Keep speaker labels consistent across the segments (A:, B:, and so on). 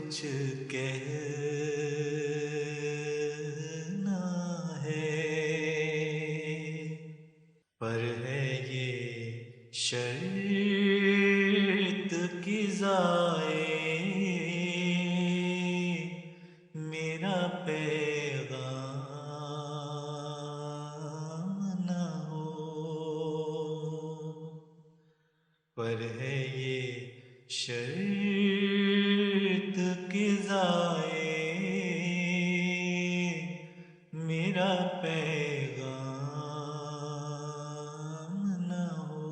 A: कुछ कहना है, पर है ये शर्त की जाए मेरा पैगाम न हो, पर है ये शर्त की जाए मेरा पैगाम न हो.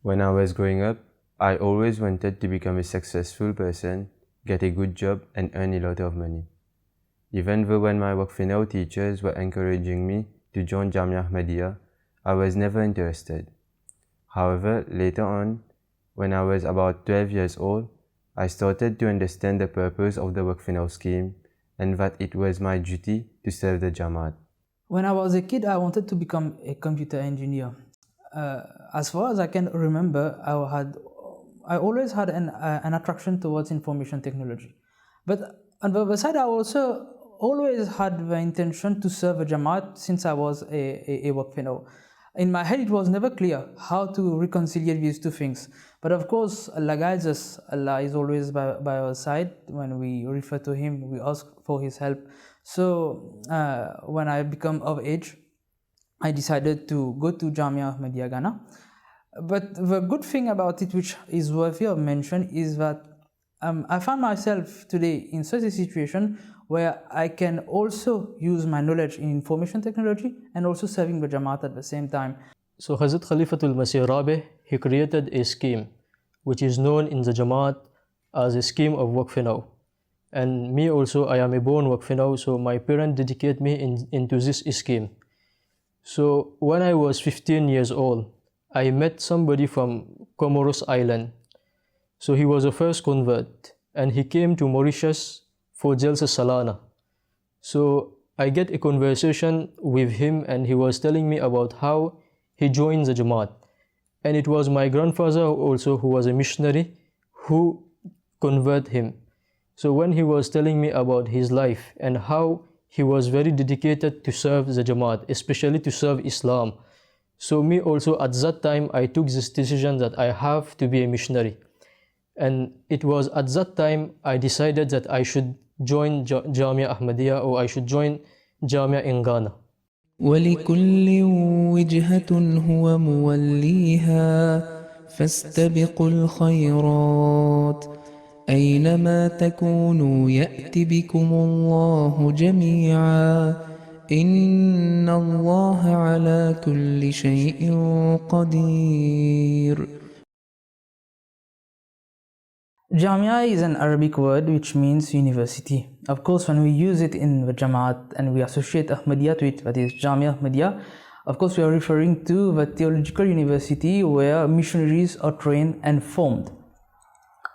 B: When I was growing up, I always wanted to become a successful person, get a good job, and earn a lot of money. Even though when my work teachers were encouraging me to join Jamia Ahmadiyya, I was never interested. However, later on, when I was about 12 years old, I started to understand the purpose of the work scheme and that it was my duty to serve the Jamaat.
C: When I was a kid, I wanted to become a computer engineer. As far as I can remember, I always had an attraction towards information technology. But on the other side, I also always had the intention to serve a Jamaat since I was a workfino. In my head, it was never clear how to reconcile these two things. But of course, Allah guides us. Allah is always by our side. When we refer to Him, we ask for His help. So when I become of age, I decided to go to Jamia Ahmadiyya Ghana. But the good thing about it, which is worthy of mention, is that I found myself today in such a situation where I can also use my knowledge in information technology and also serving the Jamaat at the same time.
D: So Hazrat Khalifatul Masih Rabi, he created a scheme which is known in the Jamaat as a scheme of Waqf. And me also, I am a born Waqf, so my parents dedicate me into this scheme. So when I was 15 years old, I met somebody from Comoros Island. So he was a first convert and he came to Mauritius for Jalsa Salana. So I get a conversation with him and he was telling me about how he joined the Jamaat. And it was my grandfather also, who was a missionary, who converted him. So when he was telling me about his life and how he was very dedicated to serve the Jamaat, especially to serve Islam. So me also at that time, I took this decision that I have to be a missionary. And it was at that time I decided that I should join Jamia Ahmadiyya, or I should join Jamia in Ghana.
E: ولكل وجهة هو موليها فاستبقوا الخيرات أينما تكونوا يأتي بكم الله جميعا إن الله على كل شيء قدير.
C: Jamia is an Arabic word which means university. Of course, when we use it in the Jamaat and we associate Ahmadiyya to it, that is Jamia Ahmadiyya, of course we are referring to the theological university where missionaries are trained and formed.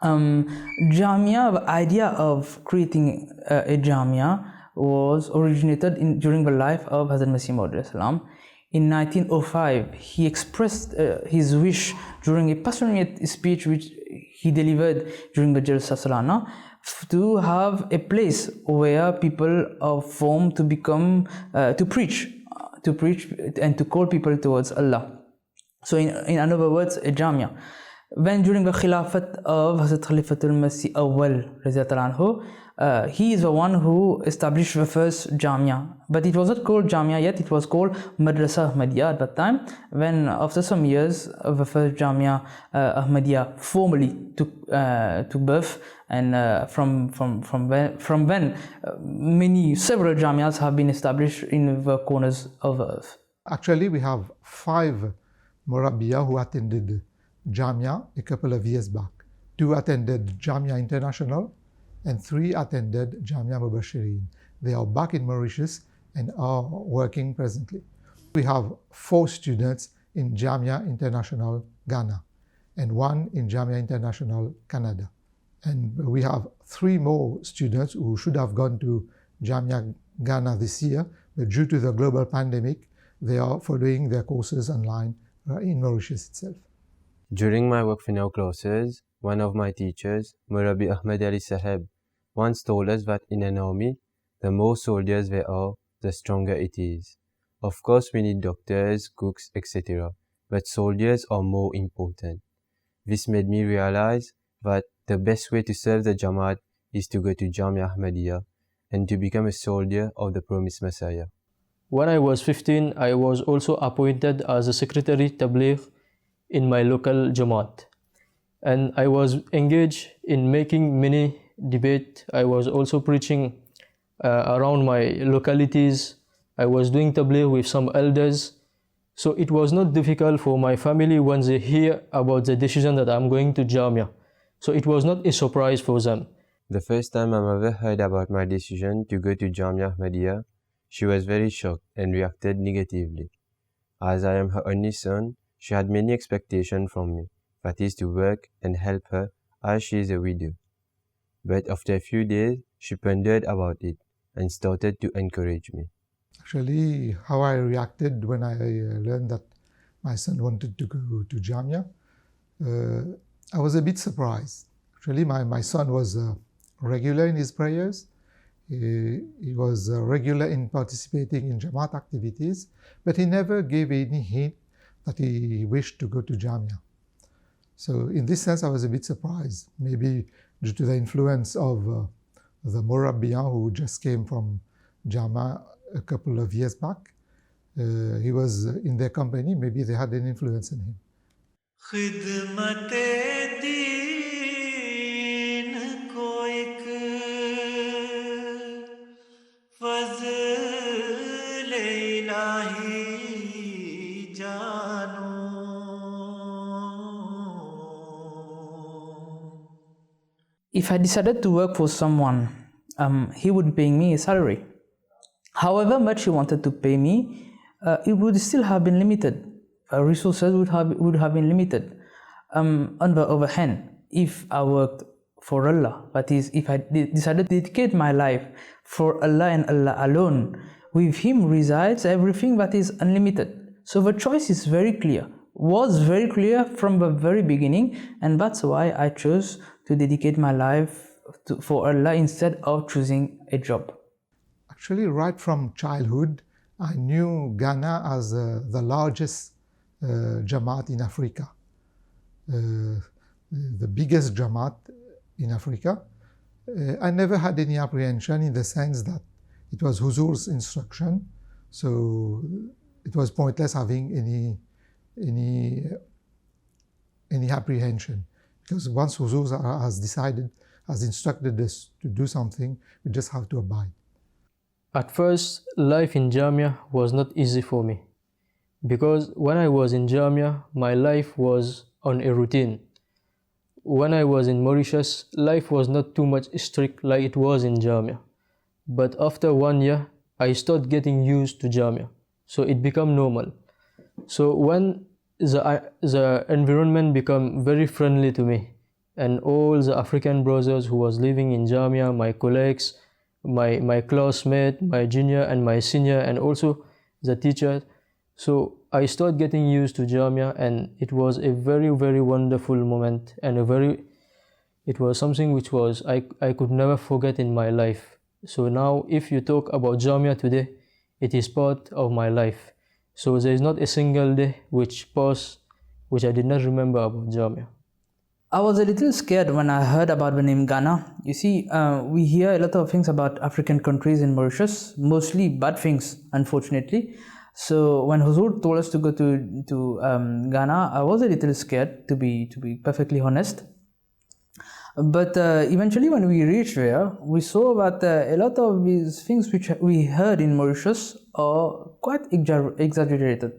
C: Jamia, the idea of creating a Jamia was originated during the life of Hazrat Masih Maud. In 1905, he expressed his wish during a passionate speech which he delivered during the Jalsa Salana to have a place where people are formed to become, to preach and to call people towards Allah. So in other words, a Jamia. When during the Khilafat of Hazrat Khalifatul Masih Awwal, he is the one who established the first Jamia. But it was not called Jamia yet, it was called Madrasa Ahmadiyya at that time, when after some years the first Jamia Ahmadiyya formally took birth, and from when several Jamias have been established in the corners of the earth.
F: Actually, we have 5 Murabbiya who attended Jamia a couple of years back. 2 attended Jamia International and 3 attended Jamia Mubashirin. They are back in Mauritius and are working presently. We have 4 students in Jamia International Ghana and 1 in Jamia International Canada. And we have 3 more students who should have gone to Jamia Ghana this year, but due to the global pandemic, they are following their courses online in Mauritius itself.
B: During my work finance classes, one of my teachers, Murabi Ahmed Ali Saheb, once told us that in an army, the more soldiers there are, the stronger it is. Of course, we need doctors, cooks, etc., but soldiers are more important. This made me realize that the best way to serve the Jamaat is to go to Jamia Ahmadiyya and to become a soldier of the promised Messiah.
D: When I was 15, I was also appointed as a secretary tabligh in my local Jamaat. And I was engaged in making many debate. I was also preaching around my localities. I was doing tabligh with some elders. So it was not difficult for my family when they hear about the decision that I'm going to Jamia. So it was not a surprise for them.
B: The first time my mother heard about my decision to go to Jamia Ahmadiyya, she was very shocked and reacted negatively. As I am her only son, she had many expectations from me, that is to work and help her as she is a widow. But after a few days, she pondered about it and started to encourage me.
F: Actually, how I reacted when I learned that my son wanted to go to Jamia, I was a bit surprised. Actually, my son was regular in his prayers. He was regular in participating in Jamaat activities, but he never gave any hint that he wished to go to Jamia. So in this sense, I was a bit surprised, maybe due to the influence of the Murabbiyan who just came from Jamia a couple of years back. He was in their company, maybe they had an influence on him.
A: खिदमते दीन को एक फज़ल इलाही जानो
C: If I decided to work for someone, he would be paying me a salary. However much he wanted to pay me, it would still have been limited. Resources would have been limited. On the other hand, if I worked for Allah, that is, if I decided to dedicate my life for Allah and Allah alone, with Him resides everything that is unlimited. So the choice is very clear, was very clear from the very beginning, and that's why I chose to dedicate my life for Allah instead of choosing a job.
F: Actually, right from childhood, I knew Ghana as the largest Jamaat in Africa, the biggest Jamaat in Africa. I never had any apprehension in the sense that it was Huzur's instruction, so it was pointless having any apprehension, because once Huzur has instructed us to do something, we just have to abide.
D: At first, life in Jamia was not easy for me, because when I was in Jamia, my life was on a routine. When I was in Mauritius, life was not too much strict like it was in Jamia. But after 1 year, I started getting used to Jamia, so it became normal. So when the environment became very friendly to me, and all the African brothers who was living in Jamia, my colleagues, my classmate, my junior and my senior, and also the teacher. So I started getting used to Jamia, and it was a very, very wonderful moment, and it was something which was I could never forget in my life. So now if you talk about Jamia today, it is part of my life. So there is not a single day which passed which I did not remember about Jamia.
C: I was a little scared when I heard about the name Ghana. You see, we hear a lot of things about African countries in Mauritius, mostly bad things, unfortunately. So when Huzur told us to go to Ghana, I was a little scared, to be perfectly honest. But eventually when we reached there, we saw that a lot of these things which we heard in Mauritius are quite exaggerated.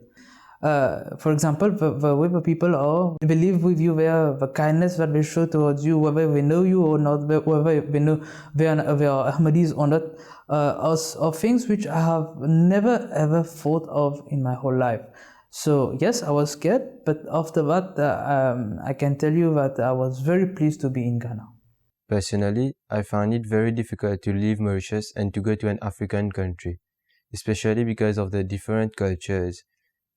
C: For example, the way the people are, they live with you, the kindness that they show towards you, whether they know you or not, whether they know they are Ahmadis or not, are things which I have never ever thought of in my whole life. So yes, I was scared, but after that, I can tell you that I was very pleased to be in Ghana.
B: Personally, I found it very difficult to leave Mauritius and to go to an African country, especially because of the different cultures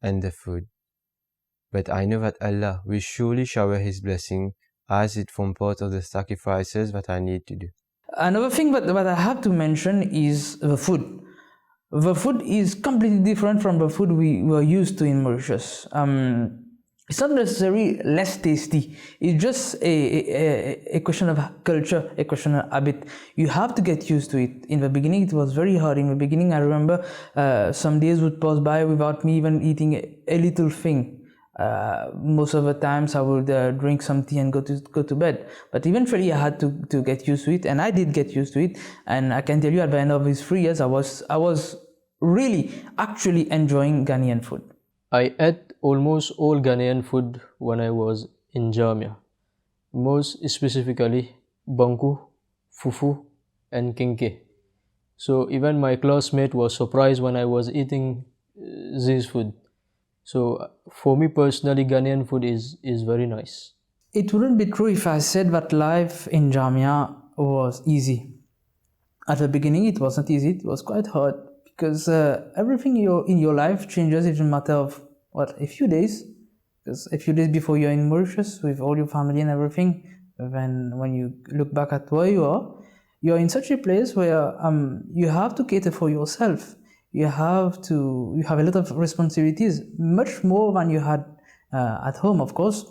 B: and the food. But I know that Allah will surely shower His blessing as it forms part of the sacrifices that I need to do.
C: Another thing that I have to mention is the food. The food is completely different from the food we were used to in Mauritius. It's not necessarily less tasty. It's just a question of culture, a question of habit. You have to get used to it. In the beginning, it was very hard. In the beginning, I remember some days would pass by without me even eating a little thing. Most of the times I would drink some tea and go to bed. But eventually I had to get used to it, and I did get used to it. And I can tell you, at the end of these 3 years, I was really actually enjoying Ghanaian food.
D: I ate almost all Ghanaian food when I was in Jamia, most specifically banku, fufu, and kinke. So even my classmate was surprised when I was eating this food. So for me personally, Ghanaian food is very nice.
C: It wouldn't be true if I said that life in Jamia was easy. At the beginning, it wasn't easy. It was quite hard because everything in your life changes in a matter of a few days. Because a few days before you're in Mauritius with all your family and everything, when you look back at where you're in such a place where you have to cater for yourself. You have a lot of responsibilities, much more than you had at home, of course.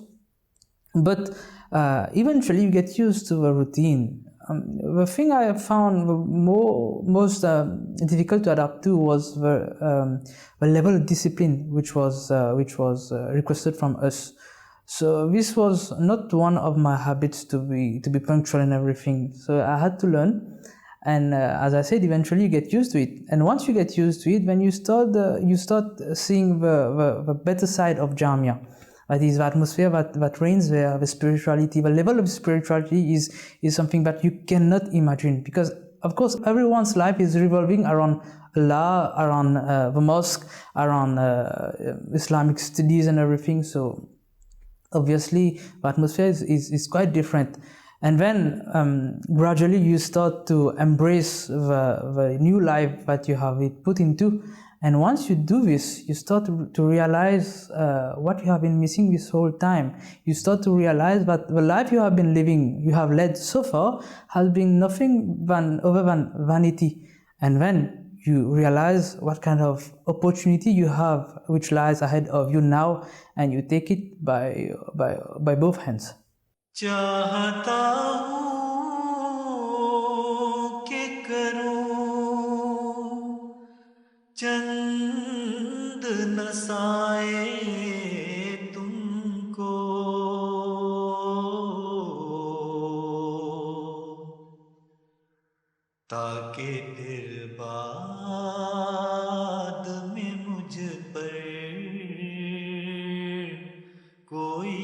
C: But eventually you get used to the routine. The thing I found most difficult to adapt to was the level of discipline which was requested from us. So this was not one of my habits to be punctual and everything. So I had to learn. And as I said, eventually you get used to it. And once you get used to it, then you start seeing the better side of Jamia. That is the atmosphere that reigns there, the spirituality. The level of spirituality is something that you cannot imagine. Because, of course, everyone's life is revolving around Allah, around the mosque, around Islamic studies and everything. So, obviously, the atmosphere is quite different. And then gradually you start to embrace the new life that you have put into. And once you do this, you start to realize what you have been missing this whole time. You start to realize that the life you have been living, you have led so far, has been nothing other than vanity. And then you realize what kind of opportunity you have, which lies ahead of you now, and you take it by both hands.
A: चाहता हूँ कि करूँ चंद नसाए तुमको ताकि फिर बाद में मुझ पर कोई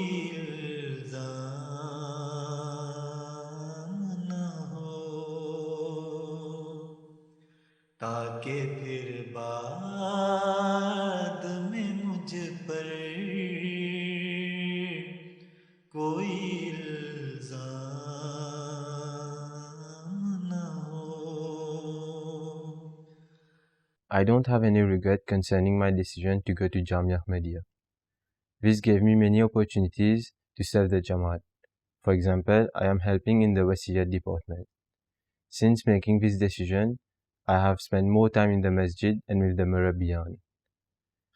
A: ताकि फिर बाद में मुझ पर कोई इल्ज़ाम न हो.
B: I don't have any regret concerning my decision to go to Jamia Ahmadiyya. This gave me many opportunities to serve the Jamaat. For example, I am helping in the Wasiyat department. Since making this decision, I have spent more time in the masjid and with the Murabiyan.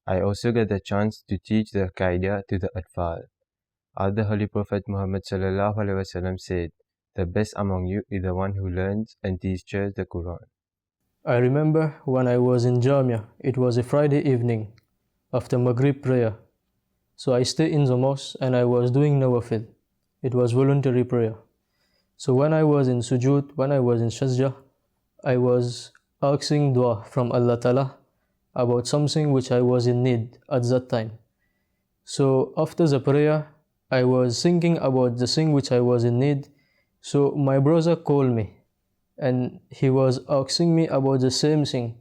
B: I also get the chance to teach the Qaeda to the Atfal. As the Holy Prophet Muhammad ﷺ said, the best among you is the one who learns and teaches the Quran.
D: I remember when I was in Jamia, it was a Friday evening after Maghrib prayer. So I stayed in the mosque and I was doing nawafil. It was voluntary prayer. So when I was in sujood, when I was in sajda, I was asking dua from Allah Ta'ala about something which I was in need at that time. So after the prayer, I was thinking about the thing which I was in need. So my brother called me and he was asking me about the same thing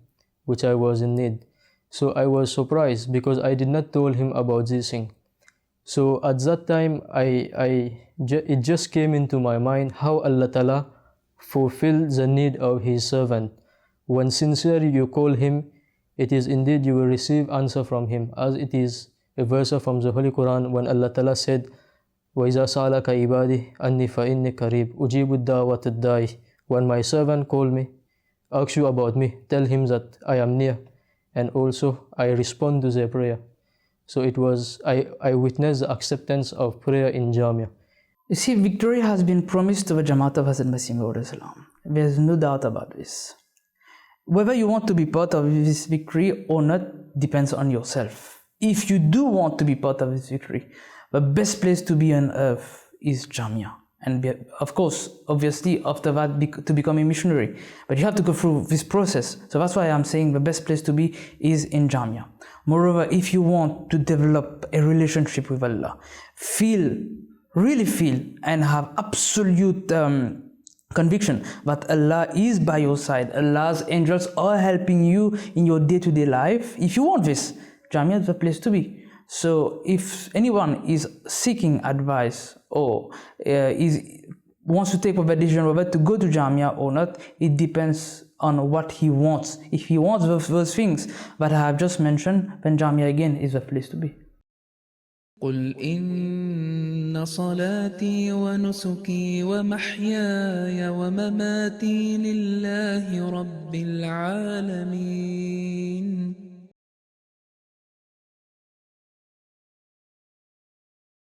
D: which I was in need. So I was surprised because I did not tell him about this thing. So at that time, it just came into my mind how Allah Ta'ala fulfills the need of His servant. When sincerely you call Him, it is indeed you will receive answer from Him, as it is a verse from the Holy Quran when Allah Ta'ala said, وَإِذَا سَأَلَكَ عِبَادِي أَنِّي فَإِنِّي قَرِيبٌ أُجِيبُ الدَّعْوَةَ الدَّاعِ. When my servant call me, ask you about me, tell him that I am near, and also I respond to their prayer. So it was, I witnessed the acceptance of prayer in Jamia.
C: You see, victory has been promised to the Jamaat of Hazrat Masih Maud. There's no doubt about this. Whether you want to be part of this victory or not depends on yourself. If you do want to be part of this victory, the best place to be on earth is Jamia. And of course, obviously, after that, to become a missionary. But you have to go through this process. So that's why I'm saying the best place to be is in Jamia. Moreover, if you want to develop a relationship with Allah, really feel and have absolute conviction that Allah is by your side, Allah's angels are helping you in your day-to-day life. If you want this, Jamia is the place to be. So if anyone is seeking advice or wants to take a decision whether to go to Jamia or not, it depends on what he wants. If he wants those things that I have just mentioned, then Jamia again is the place to be.
E: قل إن صلاتي ونسكي ومحياي ومماتي لله رب العالمين